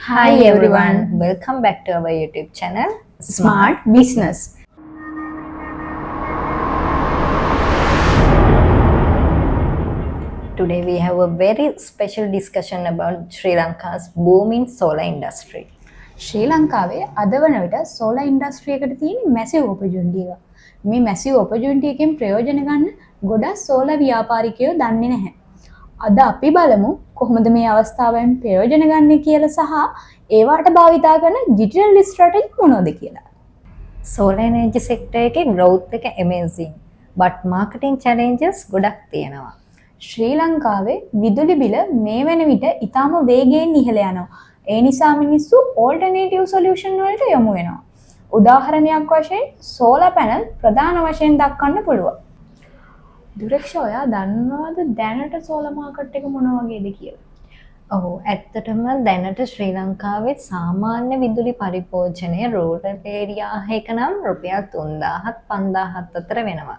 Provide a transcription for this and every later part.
Hi everyone, welcome back to our YouTube channel Smart Business. Today we have a very special discussion about Sri Lanka's booming solar industry. ශ්‍රී ලංකාවේ අද වන විට solar industry එකට තියෙන massive opportunity එක. මේ massive opportunity එකෙන් ප්‍රයෝජන ගන්න ගොඩක් සෝලා ව්‍යාපාරිකයෝ දන්නේ නැහැ. අද අපි බලමු කොහොමද මේ අවස්ථාවෙන් ප්‍රයෝජන ගන්න කියලා සහ ඒවට භාවිතා කරන ඩිජිටල් ස්ට්‍රැටජි මොනවද කියලා. Solar energy sector එකේ growth එක amazing, but marketing challenges ගොඩක් තියෙනවා. ශ්‍රී ලංකාවේ විදුලි බිල මේ වෙන විට ඉතාම වේගයෙන් ඉහළ යනවා. ඒ නිසා මිනිස්සු ඕල්ටර්නේටිව් සොලියුෂන් වලට යොමු වෙනවා. උදාහරණයක් වශයෙන් සෝලාර් පැනල් ප්‍රධාන වශයෙන් දක්වන්න පුළුවන්. දුරක්ෂ ඔයා දන්නවද දැනට සෝලාර් මාකට් එක මොන වගේද කියලා? ඔව්, ඇත්තටම දැනට ශ්‍රී ලංකාවේ සාමාන්‍ය විදුලි පරිභෝජනය රූරල් ඒරියා එක නම් රුපියල් 3000ත් 5000ත් අතර වෙනවා.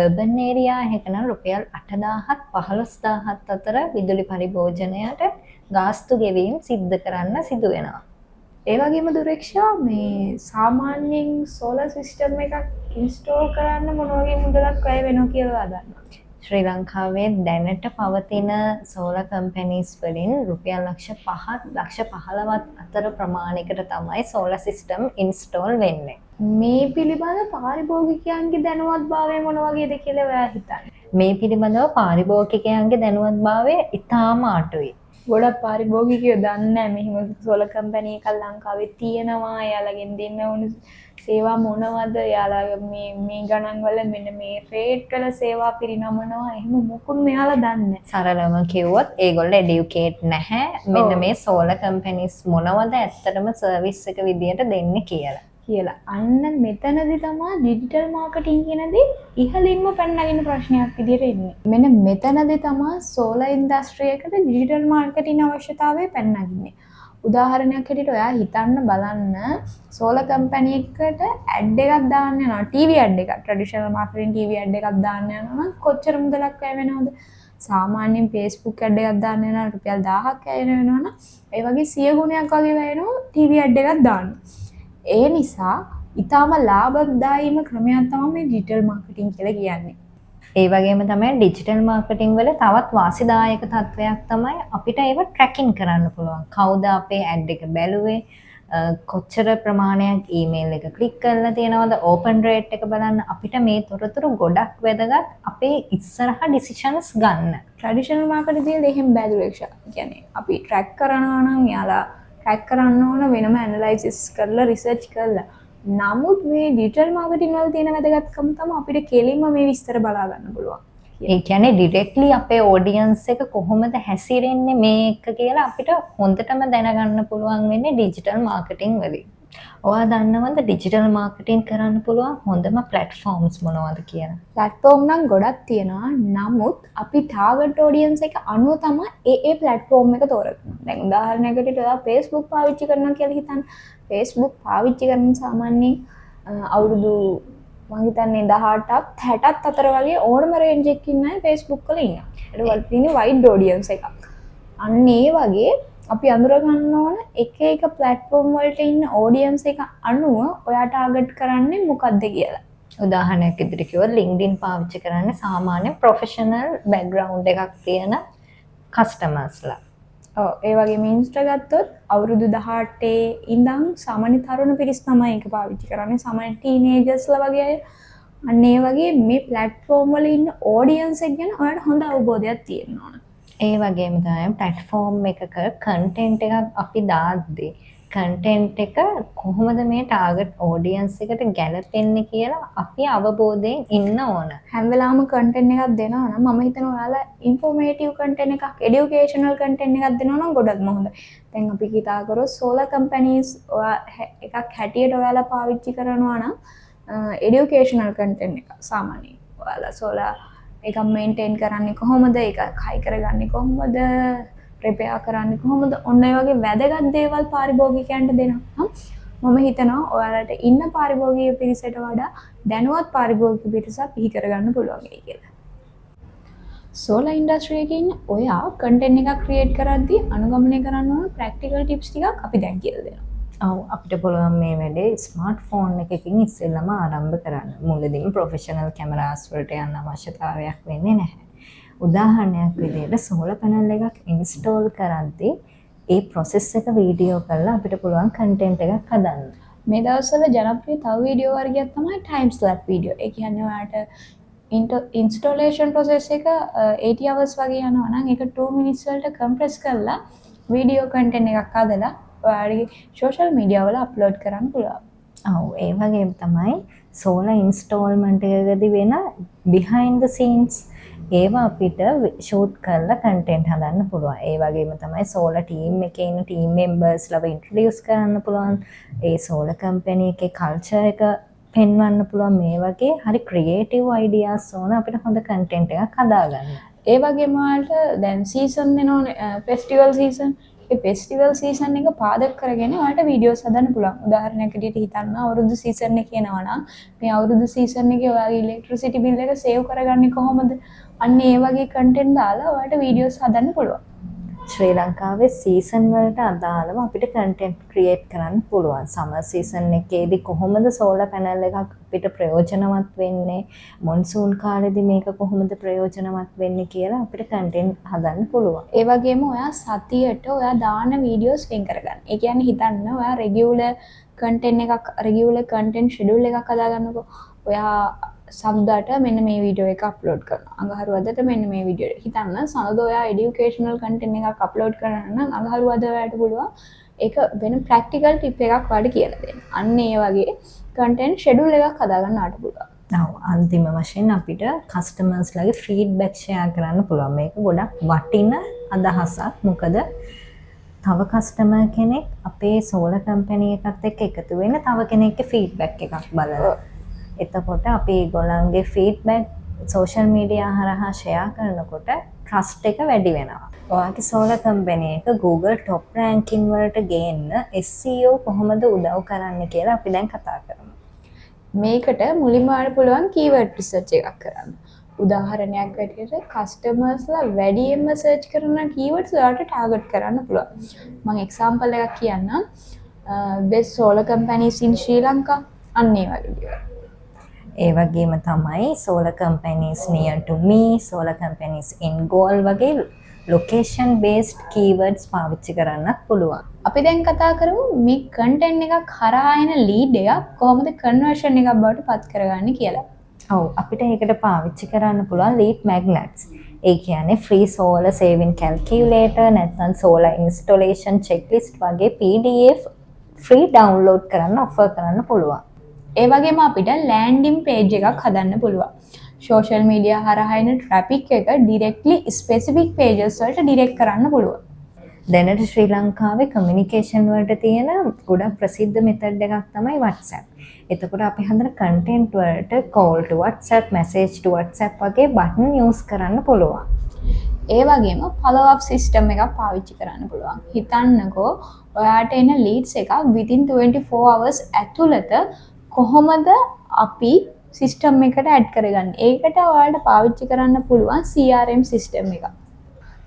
අර්බන් ඒරියා එක නම් රුපියල් 8000ත් 15000ත් අතර විදුලි පරිභෝජනයට ගාස්තු ගෙවීම් සිද්ධ කරන්න සිදු වෙනවා. ඒ වගේම දුරක්ෂා මේ සාමාන්‍යයෙන් සෝලාර් සිස්ටම් එකක් ඉන්ස්ටෝල් කරන්න මොන වගේ මුදලක් වැය වෙනවා කියලා දන්නවා? ශ්‍රී ලංකාවේ දැනට පවතින සෝලාර් කම්පැනිස් වලින් රුපියල් ලක්ෂ 5ත් ලක්ෂ 15ත් අතර ප්‍රමාණයකට තමයි සෝලාර් සිස්ටම් ඉන්ස්ටෝල් වෙන්නේ. මේ පිළිබඳ පාරිභෝගිකයන්ගේ දැනුවත්භාවය මොන වගේද කියලා ඔයා හිතන්නේ? මේ පිළිබඳව පාරිභෝගිකයන්ගේ දැනුවත්භාවය ඉතාම අඩුයි. ගොඩක් පාරිභෝගිකයෝ දන්නේ නැහැ මෙහෙම සෝලාර් කම්පැනි එකක් ලංකාවේ තියෙනවා. එයාලගෙන් දෙන්න ඕන සේවා මොනවද? එයාලා මේ ගණන් වල මෙන්න මේ රේට් වල සේවා පිරිනමනවා. එහෙම මොකුත් මෙයාලා දන්නේ නැහැ. සරලව කිව්වොත් ඒගොල්ලෝ එඩියුකේට් නැහැ. මෙන්න මේ සෝලාර් කම්පැනිස් මොනවද ඇත්තටම සර්විස් එක විදියට දෙන්නේ කියලා. අන්න මෙතනදී තමයි ඩිජිටල් මාකටිං කියන දේ ඉහළින්ම පැනනගෙන ප්‍රශ්නයක් විදියට එන්නේ. මෙන්න මෙතනදී තමයි සෝලාර් ඉන්ඩස්ට්‍රි එකට ඩිජිටල් මාකටිං අවශ්‍යතාවය පැනනගන්නේ. උදාහරණයක් හැටියට ඔයා හිතන්න බලන්න සෝලාර් කම්පැනි එකකට ඇඩ් එකක් දාන්න යනවා. ටීවී ඇඩ් එකක්, ට්‍රැඩිෂනල් මාකටිං ටීවී ඇඩ් එකක් දාන්න යනවා නම් කොච්චර මුදලක් වැය වෙනවද? සාමාන්‍යයෙන් Facebook ඇඩ් එකක් දාන්න යනවා රුපියල් 1000ක් වැය වෙනවනම් ඒ වගේ 100 ගුණයක් වගේ වැය වෙනවා ටීවී ඇඩ් එකක් දාන්න. ඒ නිසා ඉතාම ලාභදායීම ක්‍රමයක් තමයි මේ ඩිජිටල් මාකටිං කියලා කියන්නේ. ඒ වගේම තමයි ඩිජිටල් මාකටිං වල තවත් වාසිදායක තත්වයක් තමයි අපිට ඒව ට්‍රැකින් කරන්න පුළුවන්. කවුද අපේ ඇඩ් එක බැලුවේ? කොච්චර ප්‍රමාණයක් ඊමේල් එක ක්ලික් කරලා තියෙනවද? ඕපන් රේට් එක බලන්න අපිට මේ තොරතුරු ගොඩක් වැදගත් අපේ ඉස්සරහා ඩිසිෂන්ස් ගන්න. ට්‍රැඩිෂනල් මාකටිං එහෙම බැලුවෙක්ෂා. කියන්නේ අපි ට්‍රැක් කරනවා නම් යාලා ට්‍රැක් කරන්න ඕන වෙනම ඇනලයිසිස් කරලා රිසර්ච් කරලා. නමුත් මේ ඩිජිටල් මාකටිං වල තියෙන වැදගත්කම තමයි අපිට කෙලින්ම මේ විස්තර බලා ගන්න පුළුවන්. ඒ කියන්නේ ඩිරෙක්ට්ලි අපේ ඔඩියන්ස් එක කොහොමද හැසිරෙන්නේ මේක කියලා අපිට හොඳටම දැනගන්න පුළුවන් වෙන්නේ ඩිජිටල් මාකටිං වලින්. ඔයා දන්නවද ඩිජිටල් මාකටිං කරන්න පුළුවන් හොඳම ප්ලැට්ෆෝම්ස් මොනවද කියලා? ප්ලැට්ෆෝම් නම් ගොඩක් තියෙනවා. නමුත් අපි ටාගට් ඔඩියන්ස් එක අනුව තමයි ඒ ප්ලැට්ෆෝම් එක තෝරගන්නේ. දැන් උදාහරණයකට ඔයා Facebook පාවිච්චි කරනවා කියලා හිතන්න. Facebook පාවිච්චි කරන සාමාන්‍යයෙන් අවුරුදු මම හිතන්නේ 18ත් 60ත් අතර වගේ ඕනම රේන්ජ් එකකින් අය Facebook වල ඉන්නවා. ඒක වල තියෙන වයිඩ් ඔඩියන්ස් එකක්. අන්න ඒ වගේ අපි අඳුර ගන්න ඕන එක එක ප්ලැට්ෆෝම් වලට ඉන්න ඔඩියන්ස් එක අනුව ඔයා ටාගට් කරන්නේ මොකක්ද කියලා. උදාහරණයක් විදිහට කිව්වොත් LinkedIn පාවිච්චි කරන්නේ සාමාන්‍ය ප්‍රොෆෙෂනල් බෑග්ග්‍රවුන්ඩ් එකක් තියෙන කස්ටමර්ස්ලා. ඔව් ඒ වගේම Insta ගත්තොත් අවුරුදු 18 ඉඳන් සාමාන්‍ය තරුණ පිරිස් තමයි ඒක පාවිච්චි කරන්නේ. සාමාන්‍ය ටීනේජර්ස්ලා වගේ අය. අන්න ඒ වගේ මේ ප්ලැට්ෆෝම් වල ඉන්න ඔඩියන්ස් එක ගැන ඔයාලට හොඳ අවබෝධයක් තියෙන්න ඕන. ඒ වගේම තමයි ප්ලැට්ෆෝම් එකක කන්ටෙන්ට් එකක් අපි දාද්දී කන්ටෙන්ට් එක කොහොමද මේ ටාගට් ඔඩියන්ස් එකට ගැලපෙන්නේ කියලා අපි අවබෝධයෙන් ඉන්න ඕන. හැම වෙලාවම කන්ටෙන්ට් එකක් දෙනවා නම් මම හිතනවා ඔයාලා ඉන්ෆෝමේටිව් කන්ටෙන්ට් එකක්, එඩියුකේෂනල් කන්ටෙන්ට් එකක් දෙනවා නම් ගොඩක්ම හොඳයි. දැන් අපි කතා කරොත් සෝලාර් කම්පැනිස් එකක් හැටියට ඔයාලා පාවිච්චි කරනවා නම් එඩියුකේෂනල් කන්ටෙන්ට් එක සාමාන්‍යයෙන් ඔයාලා සෝලාර් එක මේන්ටේන් කරන්නේ කොහොමද? ඒක හයි කරගන්නේ කොහොමද? රිපෙයාර් කරන්නේ කොහොමද? ඔන්න ඒ වගේ වැදගත් දේවල් පාරිභෝගිකයන්ට දෙනවා. මම හිතනවා ඔයාලට ඉන්න පාරිභෝගික පිරිසට වඩා දැනුවත් පාරිභෝගික පිරිසක් පිහි කරගන්න පුළුවන් කියලා. සෝලා ඉන්ඩස්ට්‍රිය එකේ ඉන්න ඔයා කන්ටෙන්ට් එකක් ක්‍රියේට් කරද්දී අනුගමනය කරන්න ඕන ප්‍රැක්ටිකල් ටිප්ස් ටිකක් අපි දැන් කියලා දෙනවා. ඔව් අපිට පුළුවන් මේ වැඩේ ස්මාර්ට් ෆෝන් එකකින් ඉස්සෙල්ලම ආරම්භ කරන්න. මුලදීම ප්‍රොෆෙෂනල් කැමරාස් වලට යන්න අවශ්‍යතාවයක් වෙන්නේ නැහැ. උදාහරණයක් විදිහට සෝලර් පැනල් එකක් ඉන්ස්ටෝල් කරද්දී ඒ ප්‍රොසෙස් එක වීඩියෝ කරලා අපිට පුළුවන් කන්ටෙන්ට් එකක් හදන්න. මේ දවස්වල ජනප්‍රිය තව වීඩියෝ වර්ගයක් තමයි ටයිම් ස්ලැප් වීඩියෝ. ඒ කියන්නේ ඔයාලට ඉන්ස්ටෝලේෂන් ප්‍රොසෙස් එක 80 hours වගේ යනවා නම් ඒක 2 minutes වලට කම්ප්‍රෙස් කරලා වීඩියෝ කන්ටෙන්ට් එකක් හදලා ඔයාලගේ සෝෂල් මීඩියා වල අප්ලෝඩ් කරන්න පුළුවන්. ඔව් ඒ වගේම තමයි සෝලර් ඉන්ස්ටෝල්මන්ට් එකකදී වෙන behind the scenes ඒවා අපිට ෂූට් කරලා කන්ටෙන්ට් හදන්න පුළුවන්. ඒ වගේම තමයි සෝලර් ටීම් එකේ ඉන්න ටීම් මෙම්බර්ස්ලව ඉන්ට්‍රොඩියුස් කරන්න පුළුවන්. ඒ සෝලර් කම්පැනි එකේ කල්චර් එක පෙන්වන්න පුළුවන්. මේ වගේ හරි ක්‍රියේටිව් අයිඩියාස් ඕන අපිට හොඳ කන්ටෙන්ට් එකක් හදාගන්න. ඒ වගේම ඔයාලට දැන් සීසන් දෙනවනේ ෆෙස්ටිවල් සීසන්. ඒ ෆෙස්ටිවල් සීසන් එක පාදක කරගෙන ඔයාලට වීඩියෝස් හදන්න පුළුවන්. උදාහරණයක් විදිහට හිතන්න අවුරුදු සීසන් එකේ එනවා නම් මේ අවුරුදු සීසන් එකේ ඔයාගේ ඉලෙක්ට්‍රිසිටි බිල් එක සේව් කරගන්නේ කොහොමද? අන්න ඒ වගේ කන්ටෙන්ට් දාලා ඔයාලට වීඩියෝස් හදන්න පුළුවන්. ශ්‍රී ලංකාවේ සීසන් වලට අදාළව අපිට කන්ටෙන්ට් ක්‍රියේට් කරන්න පුළුවන්. සමර් සීසන් එකේදී කොහොමද සෝලර් පැනල් එකක් අපිට ප්‍රයෝජනවත් වෙන්නේ, මොන්සූන් කාලෙදී මේක කොහොමද ප්‍රයෝජනවත් වෙන්නේ කියලා අපිට කන්ටෙන්ට් හදන්න පුළුවන්. ඒ වගේම ඔයා සතියට ඔයා දාන වීඩියෝස් වෙන් කරගන්න. ඒ කියන්නේ හිතන්න ඔයා රෙගියුලර් කන්ටෙන්ට් ෂෙඩියුල් එකක් හදාගන්නකෝ. ඔයා සම්දාට මෙන්න මේ වීඩියෝ එක අප්ලෝඩ් කරනවා. අඟහරුවාදට මෙන්න මේ වීඩියෝ එක. හිතන්න සනද ඔයා এডুকেෂනල් කන්ටෙන්ට් එකක් අප්ලෝඩ් කරනවා නම් අඟහරුවාද ඔයාලට පුළුවන් ඒක වෙන ප්‍රැක්ටිකල් ටිප් එකක් ඔයාලට කියලා දෙන්න. අන්න ඒ වගේ කන්ටෙන්ට් ෂෙඩියුල් එකක් හදාගන්න ඔයාලට පුළුවන්. ඔව් අන්තිම වශයෙන් අපිට කස්ටමර්ස්ලාගේ ෆීඩ්බැක් ෂෙයා කරන්න පුළුවන්. මේක ගොඩක් වටින අදහසක්. මොකද තව කස්ටමර් කෙනෙක් අපේ සෝලර් කම්පැනි එකත් එක්ක එකතු වෙන තව කෙනෙක්ගේ ෆීඩ්බැක් එකක් බලලා එතකොට අපි ඒගොල්ලන්ගේ ෆීඩ්බැක් සෝෂල් මීඩියා හරහා ෂෙයා කරනකොට ට්‍රස්ට් එක වැඩි වෙනවා. ඔයාගේ සෝලර් කම්පැනි එක Google top ranking වලට ගේන්න SEO කොහොමද උදව් කරන්න කියලා අපි දැන් කතා කරමු. මේකට මුලින්ම ඔයාලට පුළුවන් කීවර්ඩ් රිසර්ච් එකක් කරන්න. උදාහරණයක් විදිහට කස්ටමර්ස්ලා වැඩියෙන්ම සර්ච් කරන කීවර්ඩ්ස් ඔයාලට ටාගට් කරන්න පුළුවන්. මම එක්සැම්පල් එකක් කියන්නම්. best solar companies in Sri Lanka අන්න ඒ වගේ දේවල්. ඒ වගේම තමයි solar companies near to me, solar companies in goal වගේ location based keywords පාවිච්චි කරන්නත් පුළුවන්. අපි දැන් කතා කරමු මේ content එකක් හරහා එන lead එකක් කොහොමද conversion එකක් බවට පත් කරගන්නේ කියලා. ඔව් අපිට ඒකට පාවිච්චි කරන්න පුළුවන් lead magnets. ඒ කියන්නේ free solar saving calculator නැත්නම් solar installation checklist වගේ PDF free download කරන්න offer කරන්න පුළුවන්. ඒ වගේම අපිට ලෑන්ඩින් පේජ් එකක් හදන්න පුළුවන්. සෝෂල් මීඩියා හරහා එන ට්‍රැෆික් එක ඩිරෙක්ට්ලි ස්පෙસિෆික් පේජස් වලට ඩිරෙක්ට් කරන්න පුළුවන්. දැනට ශ්‍රී ලංකාවේ කමියුනිකේෂන් වලට තියෙන ගොඩක් ප්‍රසිද්ධ මෙතඩ් එකක් තමයි WhatsApp. එතකොට අපි හදන කන්ටෙන්ට් වලට call to WhatsApp, message to WhatsApp වගේ බටන් යූස් කරන්න පුළුවන්. ඒ වගේම follow up system එකක් පාවිච්චි කරන්න පුළුවන්. හිතන්නකෝ ඔයාට එන leads එකක් within 24 hours ඇතුළත කොහොමද අපි සිස්ටම් එකට ඇඩ් කරගන්නේ? ඒකට ඔයාලට පාවිච්චි කරන්න පුළුවන් CRM සිස්ටම් එකක්.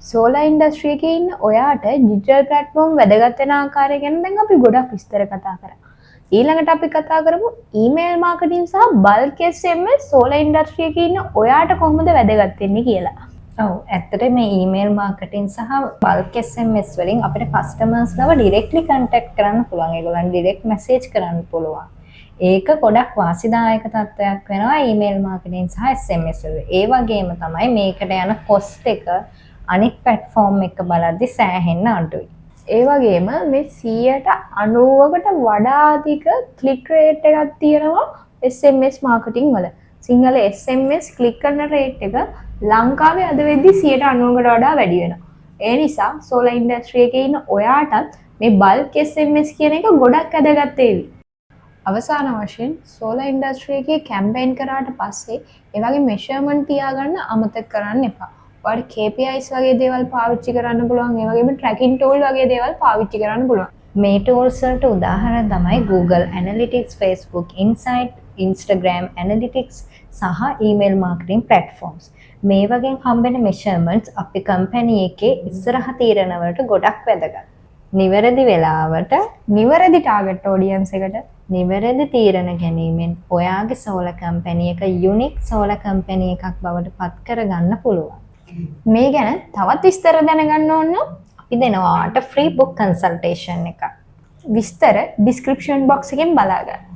සෝලර් ඉන්ඩස්ට්‍රි එකේ ඉන්න ඔයාට ඩිජිටල් ප්ලැට්ෆෝම් වැදගත් වෙන ආකාරය ගැන දැන් අපි ගොඩක් විස්තර කතා කරා. ඊළඟට අපි කතා කරමු ඊමේල් මාකටිං සහ බල්ක් SMS සෝලර් ඉන්ඩස්ට්‍රි එකේ ඉන්න ඔයාට කොහොමද වැදගත් වෙන්නේ කියලා. ඔව් ඇත්තට මේ ඊමේල් මාකටිං සහ බල්ක් SMS වලින් අපිට කස්ටමර්ස්ලව ඩිරෙක්ට්ලි කන්ටැක්ට් කරන්න පුළුවන්. ඒගොල්ලන් ඩිරෙක්ට් මැසේජ් කරන්න පුළුවන්. ඒක ගොඩක් වාසිදායක තත්ත්වයක් වෙනවා ඊමේල් මාකටිං සහ SMS වල. ඒ වගේම තමයි මේකට යන කොස්ට් එක අනිත් platform එක බලද්දි සෑහෙන්න අඩුයි. ඒ වගේම මේ 90%කට වඩා අධික ක්ලික් රේට් එකක් තියෙනවා SMS මාකටිං වල. සිංහල SMS ක්ලික් කරන රේට් එක ලංකාවේ අද වෙද්දි 90%කට වඩා වැඩි වෙනවා. ඒ නිසා සෝලර් ඉන්ඩස්ට්‍රි එකේ ඉන්න ඔයාටත් මේ බල්ක් SMS කියන එක ගොඩක් වැදගත් වේවි. අවසාන වශයෙන් සෝලර් ඉන්ඩස්ට්‍රි එකේ කැම්පේන් කරාට පස්සේ ඒ වගේ මෙෂර්මන්ට් තියාගන්න අමතක කරන්න එපා. ඔයාලට KPIs වගේ දේවල් පාවිච්චි කරන්න පුළුවන්. ඒ වගේම tracking tool වගේ දේවල් පාවිච්චි කරන්න පුළුවන්. මේ tools වලට උදාහරණ තමයි Google Analytics, Facebook Insight, Instagram Analytics සහ email marketing platforms. මේ වගේ හම්බෙන මෙෂර්මන්ට්ස් අපි කම්පැනි එකේ ඉස්සරහ තීරණවලට ගොඩක් වැදගත්. නිවැරදි වෙලාවට නිවැරදි ටාගට් ඔඩියන්ස් එකට නිවැරදි තීරණ ගැනීමෙන් ඔයාගේ සෝල කම්පැනි එක යුනික් සෝල කම්පැනි එකක් බවට පත් කරගන්න පුළුවන්. මේ ගැන තවත් විස්තර දැනගන්න ඕන නම් අපි දෙනවාට ෆ්‍රී බුක් කන්සල්ටේෂන් එකක්. විස්තර ඩිස්ක්‍රිප්ෂන් බොක්ස් එකෙන් බලාගන්න.